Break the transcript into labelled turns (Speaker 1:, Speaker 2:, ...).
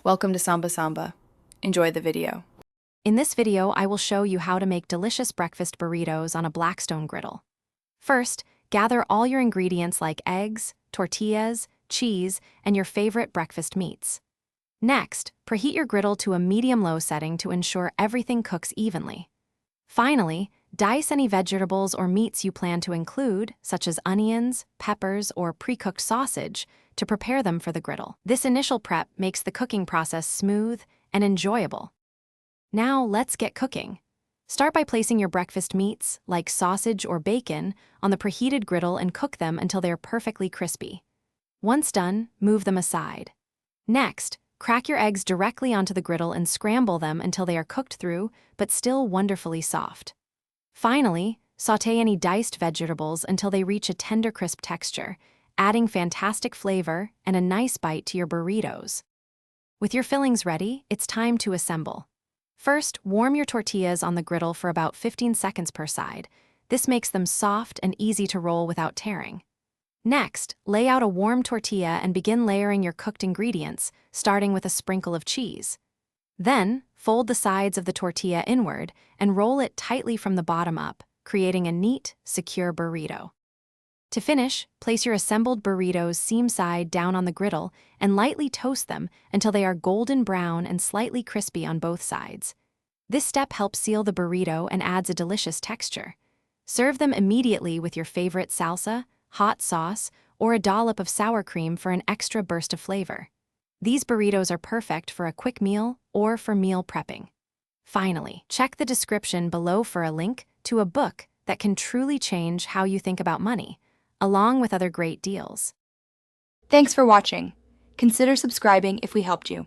Speaker 1: Welcome to Samba Samba. Enjoy the video.
Speaker 2: In this video, I will show you how to make delicious breakfast burritos on a Blackstone Griddle. First, gather all your ingredients like eggs, tortillas, cheese, and your favorite breakfast meats. Next, preheat your griddle to a medium-low setting to ensure everything cooks evenly. Finally, dice any vegetables or meats you plan to include, such as onions, peppers, or pre-cooked sausage, to prepare them for the griddle. This initial prep makes the cooking process smooth and enjoyable. Now let's get cooking. Start by placing your breakfast meats, like sausage or bacon, on the preheated griddle and cook them until they're perfectly crispy. Once done, move them aside. Next, crack your eggs directly onto the griddle and scramble them until they are cooked through, but still wonderfully soft. Finally, sauté any diced vegetables until they reach a tender crisp texture, adding fantastic flavor and a nice bite to your burritos. With your fillings ready, it's time to assemble. First, warm your tortillas on the griddle for about 15 seconds per side. This makes them soft and easy to roll without tearing. Next, lay out a warm tortilla and begin layering your cooked ingredients, starting with a sprinkle of cheese. Then, fold the sides of the tortilla inward and roll it tightly from the bottom up, creating a neat, secure burrito. To finish, place your assembled burritos seam side down on the griddle and lightly toast them until they are golden brown and slightly crispy on both sides. This step helps seal the burrito and adds a delicious texture. Serve them immediately with your favorite salsa, hot sauce, or a dollop of sour cream for an extra burst of flavor. These burritos are perfect for a quick meal or for meal prepping. Finally, check the description below for a link to a book that can truly change how you think about money, along with other great deals.
Speaker 1: Thanks for watching. Consider subscribing if we helped you.